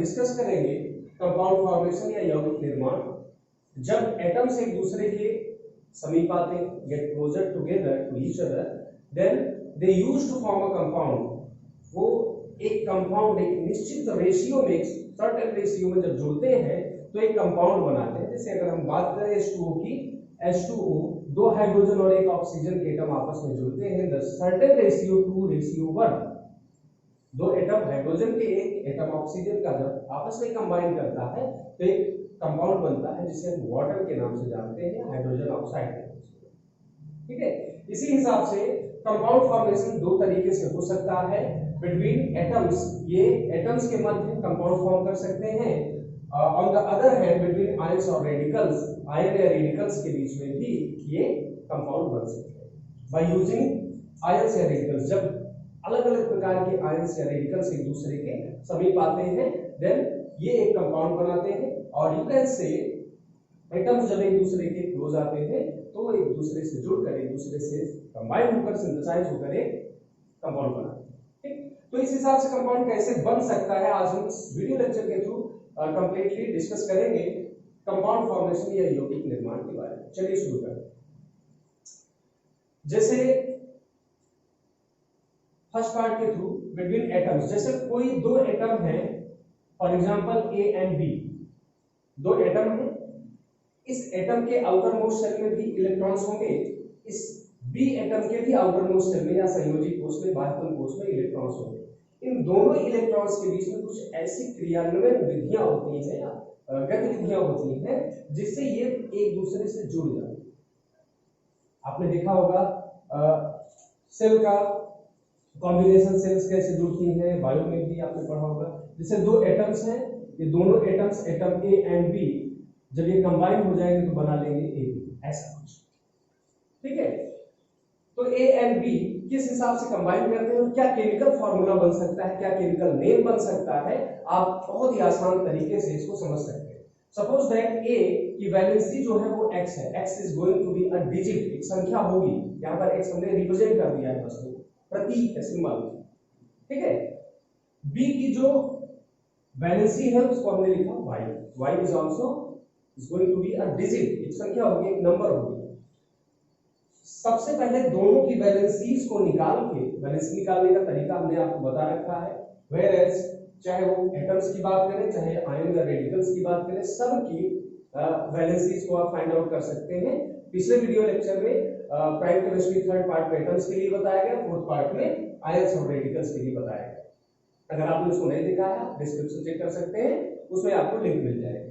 Discuss करेंगे compound formation या यौगिक निर्माण। जब एटम्स एक दूसरे के समीप आते हैं, get closer together to each other, then they use to form a compound. वो एक कंपाउंड एक निश्चित रेशियो में, सर्टेन रेशियो में जब जुड़ते हैं तो एक कंपाउंड बनाते हैं। जैसे अगर हम बात करें H2O की, H2O दो हाइड्रोजन और एक ऑक्सीजन के एटम आपस में जुड़ते हैं, द सर्टेन रेशियो 2:1। दो एटम हाइड्रोजन के एक एटम ऑक्सीजन का जब आपस में कंबाइन करता है तो एक कंपाउंड बनता है जिसे हम वाटर के नाम से जानते हैं, हाइड्रोजन ऑक्साइड के नाम से। ठीक है, इसी हिसाब से कंपाउंड फॉर्मेशन दो तरीके से हो सकता है बिटवीन एटम्स। ये एटम्स के मध्य कंपाउंड फॉर्म कर सकते हैं। On the other hand between ions और रेडिकल्स, आयन या रेडिकल्स के बीच में भी ये कंपाउंड बन सकते हैं बाय यूजिंग आयंस या रेडिकल्स। जब अलग अलग प्रकार के आयंस या रेडिकल्स एक दूसरे के समीप आते हैं देन ये एक कंपाउंड बनाते हैं। और यू कैन से एटम्स जब एक दूसरे के क्लोज आते हैं तो वो एक दूसरे से जुड़कर, एक दूसरे से कंबाइन होकर, सिंथेसाइज होकर एक कंपाउंड बनाते हैं। ठीक, तो इस हिसाब से कंपाउंड कैसे बन सकता है आज हम इस वीडियो लेक्चर के थ्रू कंप्लीटली डिस्कस करेंगे कंपाउंड फॉर्मेशन या यौगिक निर्माण के बारे में। चलिए शुरू करें। जैसे फर्स्ट पार्ट के थ्रू बिटवीन एटम्स, जैसे कोई दो एटम है, for example A and B, दो एटम है। इस एटम के आउटर मोस्ट सेल में भी इलेक्ट्रॉन्स होंगे, इस बी एटम के भी आउटर मोस्ट सेल में या संयोजी कोष में, बाह्यतम कोष में इलेक्ट्रॉन्स होंगे। इन दोनों इलेक्ट्रॉन्स के बीच में कुछ ऐसी क्रियान्वयन विधियां होती हैं या गतिविधियां होती हैं जिससे ये एक दूसरे से जुड़ जाते हैं। आपने देखा होगा सेल का कॉम्बिनेशन सेल्स कैसे जुड़ती हैं, बायो में भी आपने पढ़ा होगा। जैसे दो एटम्स हैं, ये दोनों atoms, atom A and B, जब ये कंबाइन हो जाएंगे तो बना लेंगे ए बी, ऐसा कुछ। ठीक है, तो ए एंड बी किस हिसाब से कंबाइन करते हैं, क्या केमिकल फार्मूला बन सकता है, क्या केमिकल नेम बन सकता है, आप बहुत ही आसान तरीके से इसको समझ सकते हैं। सपोज दैट ए की वैलेंसी जो है वो x है, x is going to be a digit, एक संख्या होगी। यहाँ पर x हमने रिप्रेजेंट कर दिया है, बस प्रतीक है, सिंबल। ठीक है, b की जो वैलेंसी है उसको हमने लिखा y, y is also is going to be a digit, एक संख्या होगी, एक नंबर होगी। सबसे पहले दोनों की वैलेंसीज को निकाल के, वैलेंसी निकालने का तरीका हमने आपको बता रखा है। वेयर एज चाहे वो एटम्स की बात करें, चाहे आयन या रेडिकल्स की बात करें, सब की वैलेंसीज को आप फाइंड आउट कर सकते हैं। पिछले वीडियो लेक्चर में प्राइम केमिस्ट्री थर्ड पार्ट में एटम्स के लिए बताया गया, फोर्थ पार्ट में आयंस और रेडिकल्स के लिए बताया गया। अगर आपने उसको नहीं देखा है डिस्क्रिप्शन चेक कर सकते हैं, उसमें आपको लिंक मिल जाएगा।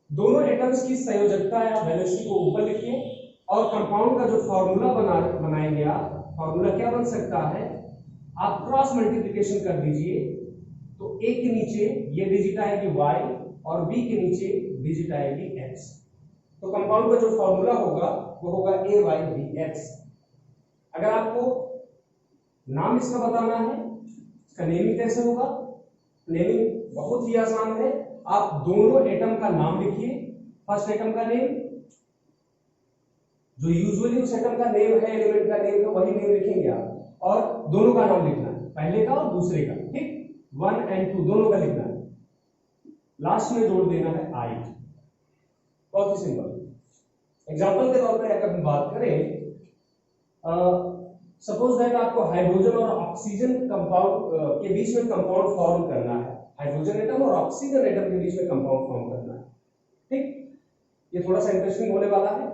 दोनों एटम्स की संयोजकता या वैलेंसी को ऊपर लिखिए और कंपाउंड का जो फॉर्मूला बनाएंगे आप, फॉर्मूला क्या बन सकता है, आप क्रॉस मल्टीप्लिकेशन कर दीजिए तो a के नीचे ये डिजिट आएगी y और b के नीचे डिजिट आएगी x। तो कंपाउंड का जो फॉर्मूला होगा वो होगा AYBX। अगर आपको नाम इसका बताना है, इसका नेमिंग कैसे होगा, नेमिंग बहुत ही आसान है। आप दोनों एटम का नाम लिखिए, फर्स्ट एटम का नेम, जो यूजुअली उस एटम का नेम है, एलिमेंट का नेम है, वही नेम लिखेंगे आप, और दोनों का नाम लिखना है, पहले का और दूसरे का। ठीक, 1 और 2 दोनों का लिखना है, लास्ट में जोड़ देना है I। बहुत ही सिंपल। एग्जांपल के तौर पर अगर हम बात करें, सपोज दैट आपको हाइड्रोजन और ऑक्सीजन कंपाउंड के बीच में कंपाउंड फॉर्म करना है, हाइड्रोजन एटम और ऑक्सीजन एटम के बीच में कंपाउंड फॉर्म करना है। ठीक, ये थोड़ा सा इंटरेस्टिंग होने वाला है।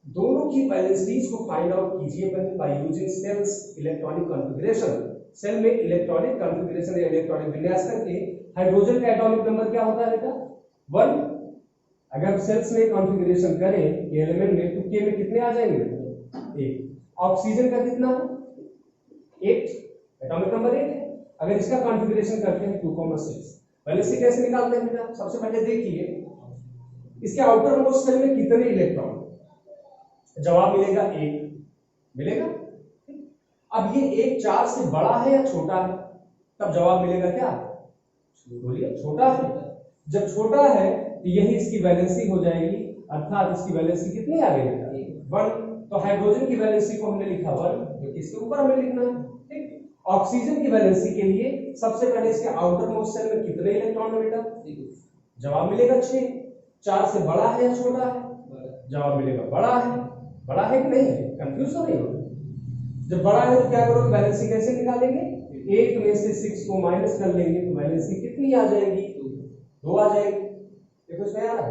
दोनों की वैलेंसीज को फाइंड आउट कीजिए पहले by using shells electronic configuration. Shell में इलेक्ट्रॉनिक कॉन्फ़िगरेशन या इलेक्ट्रॉनिक विन्यास करके हाइड्रोजन का एटॉमिक नंबर क्या होता है बेटा, 1। अगर सेल्स में कॉन्फ़िगरेशन करें ये एलिमेंट में तो के में कितने आ जाएंगे, 1। ऑक्सीजन का कितना है, 8, एटॉमिक नंबर 8 है। अगर इसका कॉन्फ़िगरेशन करते हैं 2,6। वैलेंसी कैसे निकालते हैं बेटा, सबसे पहले देखिए इसके आउटर मोस्ट सेल में कितने इलेक्ट्रॉन, जवाब मिलेगा 1 मिलेगा। अब ये 1 4 से बड़ा है या छोटा है, तब जवाब मिलेगा क्या, बोलिए छोटा है। जब छोटा है तो यही इसकी वैलेंसी हो जाएगी, अर्थात इसकी वैलेंसी कितनी आ गई, 1। तो हाइड्रोजन की वैलेंसी को हमने लिखा 1, जो इसके ऊपर हमें लिखना है। ठीक, ऑक्सीजन की वैलेंसी के लिए सबसे पहले इसके आउटर मोस्ट सेल में कितने इलेक्ट्रॉन है बेटा? जवाब मिलेगा 6। 4 से बड़ा है या छोटा है? जवाब मिलेगा बड़ा है। बड़ा है कि नहीं है? कंफ्यूज तो नहीं हो? जब बड़ा है तो क्या करोगे, वैलेंसी कैसे निकालेंगे? 8 में से 6 को माइनस कर लेंगे तो वैलेंसी कितनी आ जाएगी? 2 आ जाएगी। देखो इसमें आ रहा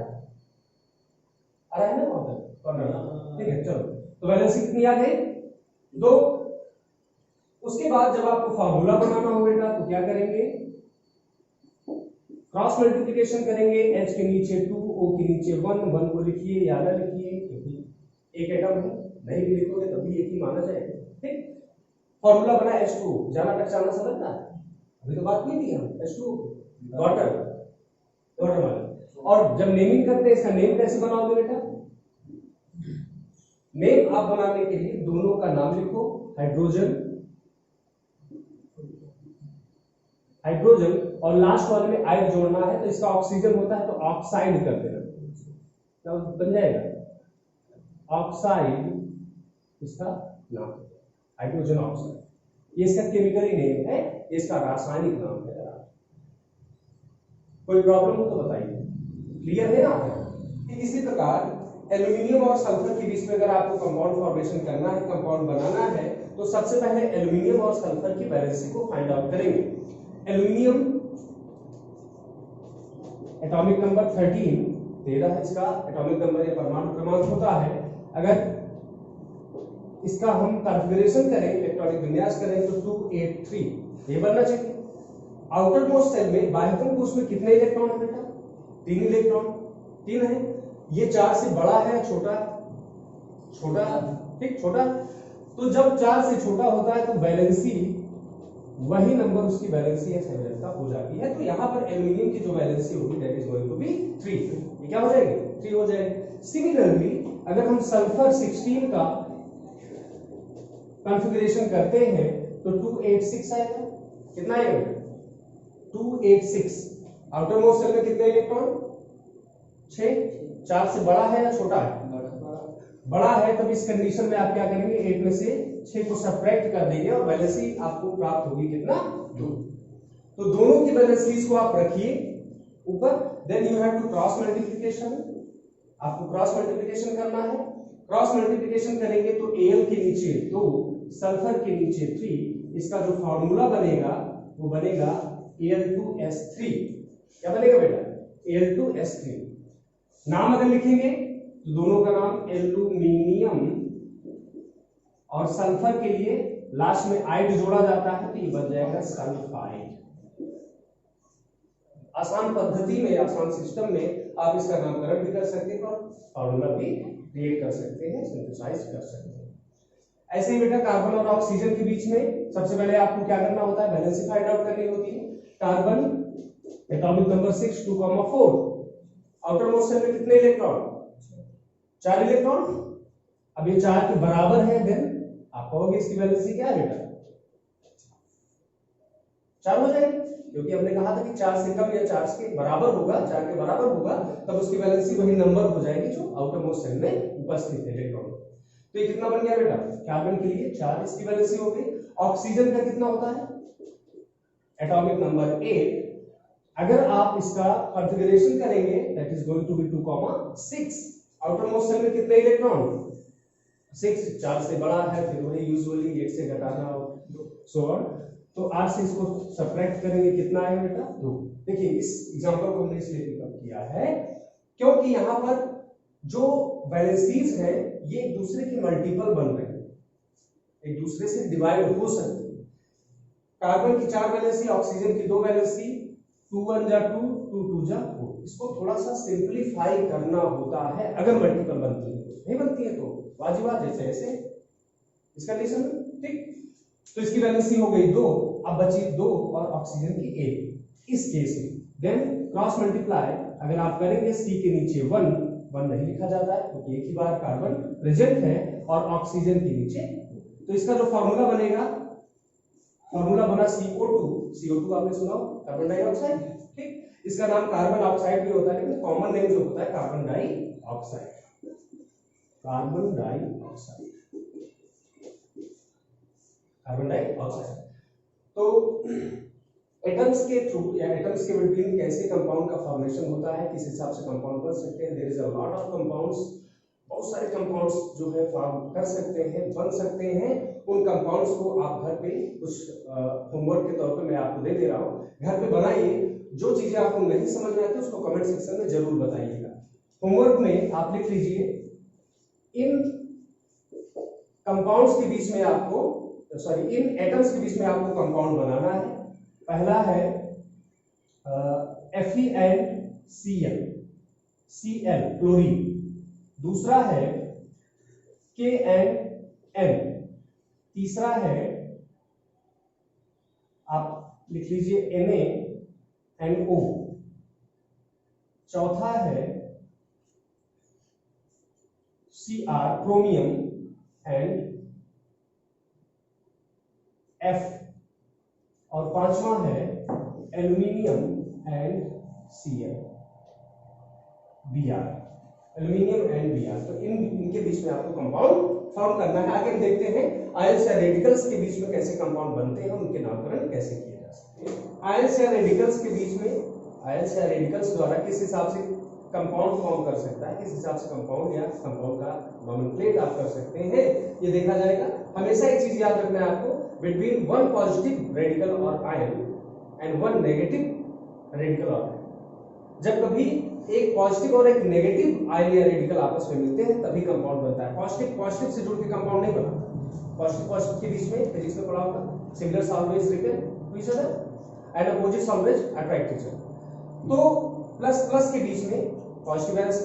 है ना वहां पर? ठीक है, चलो तो वैलेंसी कितनी आ गई? 2। उसके बाद जब आपको फार्मूला बनाना हो बेटा तो क्या करेंगे? क्रॉस मल्टीप्लिकेशन करेंगे। H के नीचे 2, O के नीचे 1, 1 को लिखिए या ना लिखिए क्योंकि एक एटम है, नहीं भी लिखोगे तब भी एक ही माना जाएगा। ठीक, फार्मूला बना H2, जाना पहचाना समझना है, अभी तो बात नहीं थी हम H2 वाटर वाला। और जब नेमिंग करते हैं इसका नेम कैसे बनाओगे बेटा? नेम आप बनाने के लिए दोनों का नाम लिखो, हाइड्रोजन और लास्ट वाले में आइड जोड़ना है तो इसका ऑक्सीजन होता है तो ऑक्साइड कर देना, तो बन जाएगा ऑक्साइड इसका नाम, हाइड्रोजन ऑक्साइड। ये इसका केमिकली नेम है, इसका रासायनिक नाम है। कोई प्रॉब्लम हो तो बताइए, क्लियर है ना? इसी प्रकार एल्यूमिनियम और सल्फर के बीच में अगर आपको कंपाउंड फॉर्मेशन करना है, कंपाउंड बनाना है, तो सबसे पहले एल्यूमिनियम और सल्फर की वैलेंसी को फाइंड आउट करेंगे। एल्यूमिनियम एटॉमिक नंबर 13 है इसका एटॉमिक नंबर या परमाणु क्रमांक होता है। अगर इसका हम कॉन्फ़िगरेशन करें, इलेक्ट्रॉनिक विन्यास करें तो 283 ये बनना चाहिए। आउटर मोस्ट सेल में बाह्यतम कोश में कितने इलेक्ट्रॉन है बेटा? 3 इलेक्ट्रॉन, 3 है। ये 4 से बड़ा है छोटा? छोटा, ठीक छोटा। तो जब 4 से छोटा होता है तो वैलेंसी वही नंबर उसकी वैलेंसी या संयोजकता हो जाती है। तो यहाँ पर एल्यूमिनियम की जो वैलेंसी होगी that is going to be 3। ये क्या हो जाएगी? 3 हो जाएगी। सिमिलरली अगर हम सल्फर 16 का कॉन्फ़िगरेशन करते हैं तो 286 आएगा। कितना आएगा? 286। आउटर मोस्ट सेल में कितने इलेक्ट्रॉन? 6। 4 से बड़ा है या छोटा है? बड़ा है। तब इस कंडीशन में आप क्या करेंगे? 8 में से 6 को सब्ट्रैक्ट कर देंगे और वैलेंसी आपको प्राप्त होगी कितना? 2। तो दोनों की वैलेंसीज को आप रखिए ऊपर, then you have to cross multiplication. आपको क्रॉस मल्टीप्लिकेशन करना है। क्रॉस मल्टीप्लिकेशन करेंगे तो Al के नीचे 2, सल्फर के नीचे 3, इसका जो फार्मूला बनेगा वो बनेगा Al2S3। क्या बनेगा बेटा? Al2S3। नाम अगर लिखेंगे तो दोनों का नाम एल्यूमिनियम और सल्फर के लिए लास्ट में आइड जोड़ा जाता है तो ये बन जाएगा सल्फाइड। आसान पद्धति में, आसान सिस्टम में आप इसका नामकरण भी कर सकते हैं और फॉर्मूला भी क्रिएट कर सकते हैं, सिंथेसाइज कर सकते हैं। ऐसे ही बेटा कार्बन और ऑक्सीजन के बीच में सबसे पहले आपको क्या करना होता है? वैलेंसी फाइंड आउट करनी होती है। Carbon atomic number 6 2,4। Outer most shell में कितने इलेक्ट्रॉन? 4 इलेक्ट्रॉन। अब ये 4 के बराबर है, देन आप कहोगे इसकी वैलेंसी क्या है बेटा? 4 हो जाएगी, क्योंकि हमने कहा था कि 4 से कम या 4 के बराबर होगा, 4 के बराबर होगा तब उसकी वैलेंसी वही नंबर हो जाएगी जो आउटर मोस्ट सेल में उपस्थित है इलेक्ट्रॉन। तो ये कितना बन गया बेटा? कार्बन के लिए 4 इसकी वैलेंसी हो गई। ऑक्सीजन का कितना होता है? Atomic number 8। अगर आप इसका कॉन्फ़िगरेशन करेंगे that is going to be 2,6। Outer most shell में कितने इलेक्ट्रॉन? 6। 4 से बड़ा है, फिर वही यूजुअली 8 से घटाना सो ऑन। तो 8 से इसको सब्ट्रैक्ट करेंगे, कितना आएगा बेटा? 2। देखिए इस एग्जांपल को हमने इसलिए पिकअप किया है क्योंकि यहां पर जो वैलेंसीज है ये एक दूसरे की मल्टीपल बन रहे हैं, एक दूसरे से डिवाइड हो सकते हैं। कार्बन की 4 वैलेंसी, ऑक्सीजन की 2 वैलेंसी, 2 1 जा 2, 2 2 जा 4। इसको थोड़ा सा सिंपलीफाई करना होता है अगर मल्टीपल बनती है। नहीं बनती है तो वाजिबात जैसे ऐसे इस कंडीशन में, ठीक। तो इसकी वैलेंसी हो गई 2, अब बची 2 और ऑक्सीजन की 1 इस केस में। देन क्रॉस मल्टीप्लाई अगर आप करेंगे C के नीचे 1 नहीं लिखा जाता है क्योंकि एक ही बार कार्बन प्रेजेंट है, और ऑक्सीजन के नीचे, तो इसका जो फार्मूला बनेगा, फार्मूला बना CO2 आपने सुना हो, कार्बन डाइऑक्साइड, ठीक। इसका नाम कार्बन ऑक्साइड भी होता है लेकिन कॉमन नेम जो होता है carbon dioxide. Carbon dioxide, carbon dioxide. तो एटम्स के थ्रू या एटम्स के बिटवीन कैसे कंपाउंड का फॉर्मेशन होता है, किस हिसाब से कंपाउंड बन सकते हैं। There is a lot of compounds, बहुत सारे कंपाउंड्स जो है फॉर्म कर सकते हैं, बन सकते हैं। उन कंपाउंड्स को आप घर पे कुछ होमवर्क के तौर पे मैं आपको दे दे रहा हूँ, घर पे बनाइए। जो चीजें आपको नहीं समझ में आती उसको कमेंट सेक्शन में जरूर बताइएगा। होमवर्क में आप लिख लीजिए, इन कंपाउंड्स के बीच में आपको इन एटम्स के बीच में आपको कंपाउंड बनाना है। पहला है FeNCl, Cl क्लोरीन। दूसरा है KNN। तीसरा है आप लिख लीजिए NaNO। चौथा है Cr क्रोमियम एंड F। और पांचवा है aluminium and Cl, Br, aluminium and Br। तो इनके बीच में आपको कंपाउंड फॉर्म करना है। आगे देखते हैं आयंस या रेडिकल्स के बीच में कैसे कंपाउंड बनते हैं, उनके नामकरण कैसे किए जा सकते हैं। आयंस या रेडिकल्स के बीच में, आयंस या रेडिकल्स द्वारा किस हिसाब से कंपाउंड फॉर्म कर सकता है, किस हिसाब से कंपाउंड या कंपाउंड का नोमेनक्लेचर आप कर सकते हैं, ये देखा जाएगा। हमेशा एक चीज याद रखना है आपको, बिटवीन वन पॉजिटिव रेडिकल और ion and one negative radical और आयन, जब कभी एक पॉजिटिव और एक नेगेटिव आयन या रेडिकल आपस में मिलते हैं तभी कंपाउंड बनता है। पॉजिटिव से जुड़ के कंपाउंड नहीं बनता। पॉजिटिव के बीच में फिजिक्स में पढ़ा होगा, similars always repel to each other and opposites always attract each other. तो प्लस के बीच में पॉजिटिव आयंस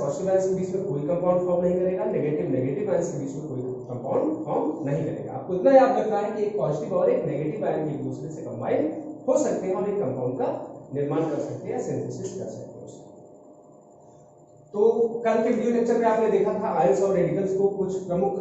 के बीच में कोई कंपाउंड फॉर्म नहीं करेगा, नेगेटिव आयंस के बीच में कोई कंपाउंड फॉर्म नहीं करेगा। आपको इतना याद रखना है कि एक पॉजिटिव और एक नेगेटिव आयन एक दूसरे से कंबाइन हो सकते हैं और एक कंपाउंड का निर्माण कर सकते हैं, सिंथेसिस कर सकते हैं। तो कल के वीडियो लेक्चर में आपने देखा था आयंस और रेडिकल्स को कुछ प्रमुख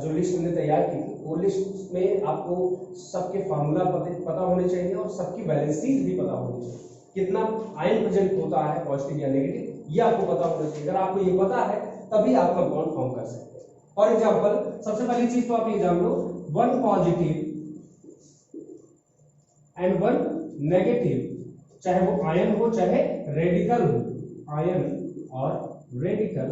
जो लिस्ट हमने तैयार की थी, वो लिस्ट में आपको सबके फार्मूला पता होने चाहिए और सबकी बैलेंसीज भी पता होनी चाहिए। कितना आयन प्रेजेंट होता है पॉजिटिव या नेगेटिव, ये आपको पता होना चाहिए। अगर आपको ये पता है तभी आप कंपाउंड फॉर्म कर सकते हैं। फॉर एग्जांपल, सबसे पहली चीज तो आप ये जान लो, one positive and one negative, चाहे वो आयन हो चाहे रेडिकल हो, आयन और रेडिकल,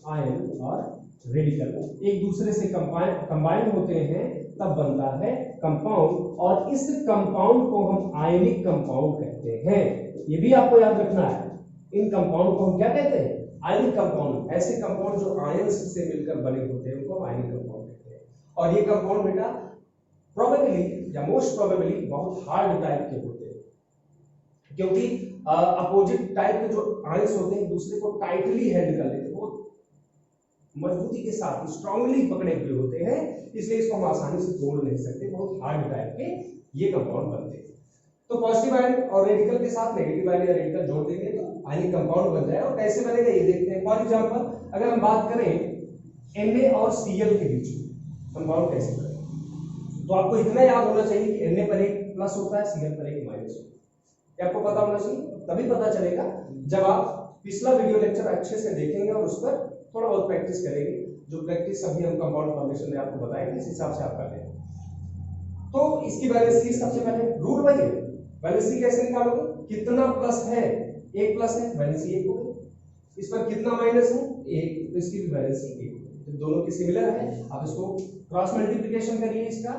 आयन और रेडिकल एक दूसरे से कंबाइन होते हैं तब बनता है कंपाउंड, और इस कंपाउंड को हम आयनिक कंपाउंड कहते हैं। ये भी आपको याद रखना है, इन कंपाउंड को हम क्या कहते हैं, आयनिक कंपाउंड। ऐसे कंपाउंड जो आयंस से मिलकर बने होते हैं उनको आयनिक कंपाउंड कहते हैं। और ये कंपाउंड बेटा प्रोबेबली या मोस्ट प्रोबेबली बहुत हार्ड टाइप के होते हैं, क्योंकि अपोजिट टाइप के जो आयंस होते हैं दूसरे को टाइटली हैंड कर लेते हैं, वो मजबूती के साथ स्ट्रांगली पकड़े हुए होते हैं, इसलिए इसको हम आसानी से तोड़ नहीं सकते। बहुत हार्ड टाइप के ये कंपाउंड बनते हैं। तो पॉजिटिव आयन और रेडिकल के साथ नेगेटिव आयन या रेडिकल जोड़ देंगे तो आयनिक कंपाउंड बन जाए। और कैसे बनेगा ये देखते हैं। फॉर एग्जांपल, अगर हम बात करें Na और Cl के बीच में कंपाउंड कैसे बनेगा, तो आपको इतना याद होना चाहिए कि Na पर एक प्लस होता है, Cl पर एक माइनस होता है। क्या आपको पता होना चाहिए? तभी पता चलेगा जब आप पिछला वीडियो लेक्चर अच्छे से देखेंगे और उस पर थोड़ा बहुत प्रैक्टिस करेंगे। जो प्रैक्टिस अभी हम कंपाउंड फॉर्मेशन में आपको बताएंगे, इस हिसाब से आप कर लेंगे। तो इसकी वैलेंसी सबसे पहले रूल वही है। वैलेंसी कैसे निकालोगे? कितना प्लस है, एक प्लस है, वैलेंसी एक हो गई। इस पर कितना माइनस है, एक, तो इसकी भी वैलेंसी एक। तो दोनों की सिमिलर है। आप इसको क्रॉस मल्टीप्लिकेशन करिए। इसका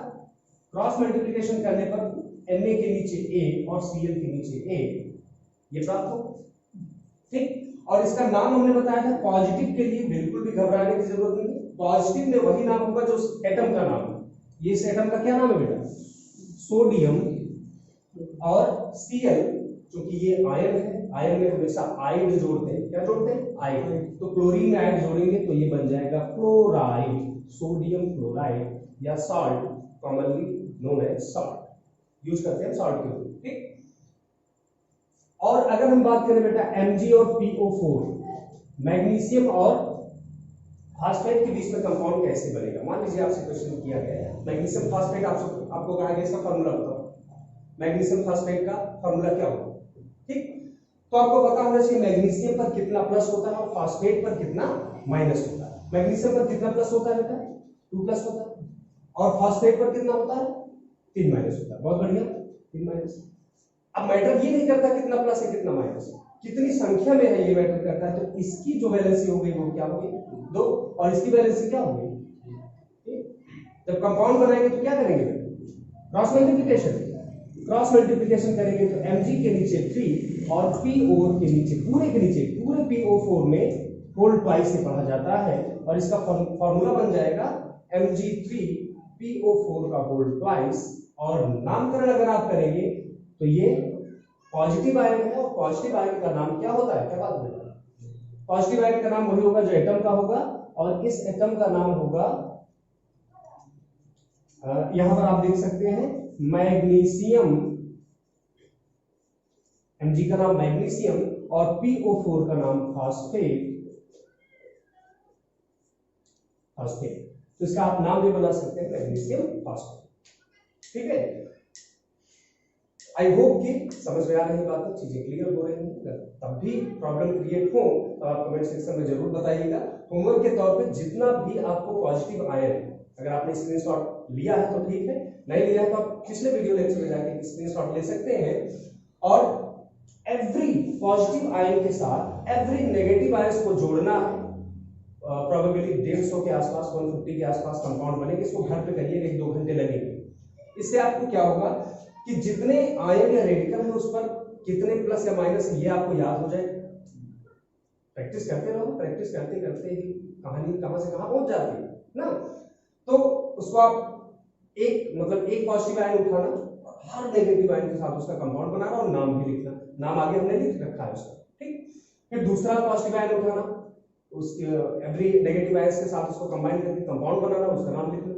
क्रॉस मल्टीप्लिकेशन करने पर Na के नीचे A और Cl के नीचे A, ये प्राप्त हो, ठीक। और इसका नाम हमने बताया था पॉजिटिव के लिए बिल्कुल भी घबराने की जरूरत नहीं। पॉजिटिव में वही नाम होगा जो एटम का नाम है। ये इस एटम का क्या नाम है बेटा? सोडियम। और Cl, क्योंकि ये आयन है, आयन में हमेशा आइड जोड़ते हैं। क्या जोड़ते हैं? आइड। तो क्लोरीन में आइड जोड़ेंगे तो ये बन जाएगा क्लोराइड, सोडियम क्लोराइड या salt, commonly known as salt, use करते हैं सॉल्ट के लिए, ठीक। और अगर हम बात करें बेटा Mg और PO4, मैग्नीशियम और फास्फेट के बीच में कंपाउंड कैसे बनेगा? मान लीजिए आपसे क्वेश्चन किया गया है मैग्नीशियम फास्फेट, आपको कहा गया इसका फार्मूला बताओ। मैग्नीशियम फास्फेट का फार्मूला क्या होगा, ठीक। तो आपको पता होना चाहिए मैग्नीशियम पर कितना प्लस होता है और फास्फेट पर कितना माइनस होता है। मैग्नीशियम पर कितना प्लस होता है बेटा? 2 प्लस होता है। और फास्फेट पर कितना होता है? 3 माइनस होता है। बहुत बढ़िया, 3 माइनस। अब मैटर ये नहीं करता कितना प्लस है कितना माइनस, कितनी संख्या में है ये मैटर करता है। तो इसकी जो वैलेंसी हो गई वो क्या होगी 2, और इसकी वैलेंसी क्या होगी। जब कंपाउंड बनाएंगे तो क्या करेंगे, क्रॉस मल्टीप्लिकेशन। क्रॉस मल्टीप्लिकेशन करेंगे तो Mg के नीचे 3 और PO के नीचे पूरे PO4 में होल ट्वाइस से पढ़ा जाता है, और इसका फॉर्मूला बन जाएगा Mg3PO4 का होल ट्वाइस। और नामकरण अगर आप करेंगे तो ये पॉजिटिव आयन है, और पॉजिटिव आयन का नाम क्या होता है, क्या बात है, पॉजिटिव आयन का नाम वही होगा जो एटम का होगा, और इस एटम का नाम होगा यहां पर आप देख सकते हैं मैग्नीशियम। Mg का नाम मैग्नीशियम और PO4 का नाम फास्फेट। तो इसका आप नाम भी बना सकते हैं मैग्नीशियम फास्फेट। ठीक है, आई होप कि समझ में आ रही बात, चीजें क्लियर हो रही हैं। तब भी प्रॉब्लम क्रिएट हो तो आप कमेंट सेक्शन में जरूर बताइएगा। होमवर्क के तौर पे जितना भी आपको पॉजिटिव आयन, अगर आपने स्क्रीनशॉट लिया है तो ठीक है, नहीं लिया है तो आप पिछले वीडियो लेक्चर में जाके स्क्रीनशॉट ले सकते हैं। और एवरी पॉजिटिव आयन के साथ एवरी नेगेटिव आयन को जोड़ना है। प्रोबेबली 150 के आसपास 150 के आसपास कंपाउंड बनेंगे। इसको घर पे करिएगा, 1-2 घंटे लगेंगे। इससे आपको क्या होगा कि जितने आयन या रेडिकल है उस पर कितने प्लस या माइनस है ये आपको याद हो जाए। प्रैक्टिस करते रहो, प्रैक्टिस करते करते ही कहानी कहां से कहां पहुंच जाती है ना। तो उसको आप एक पॉजिटिव आयन उठाना, हर नेगेटिव आयन के साथ उसका कंपाउंड बनाना और नाम भी लिखना। नाम आगे हमने लिख रखा है उसका, ठीक। फिर दूसरा पॉजिटिव आयन उठाना, उसके एवरी नेगेटिव आयन के साथ उसको कंबाइन करके कंपाउंड बनाना, उसका नाम लिखना।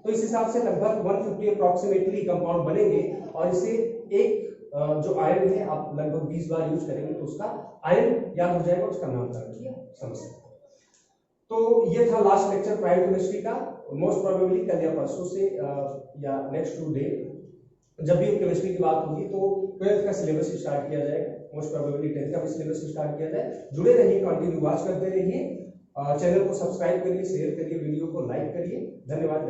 तो इस हिसाब से लगभग 150 अप्रोक्सीमेटली कंपाउंड बनेंगे, और इसे एक जो आयन है आप लगभग 20 बार यूज करेंगे तो उसका आयन याद हो जाएगा, उसका नामकरण किया समझ सकते। तो ये था लास्ट लेक्चर प्राइम केमिस्ट्री का। मोस्ट प्रोबेबली कल या परसों से या नेक्स्ट 2 डे जब भी केमिस्ट्री की बात होगी तो 12th का सिलेबस स्टार्ट किया जाएगा। मोस्ट प्रोबेबली 10th का भी सिलेबस स्टार्ट किया जाए। जुड़े रहिए, कंटिन्यू वॉच करते रहिए, चैनल को सब्सक्राइब करिए, शेयर करिए, वीडियो को लाइक करिए। धन्यवाद।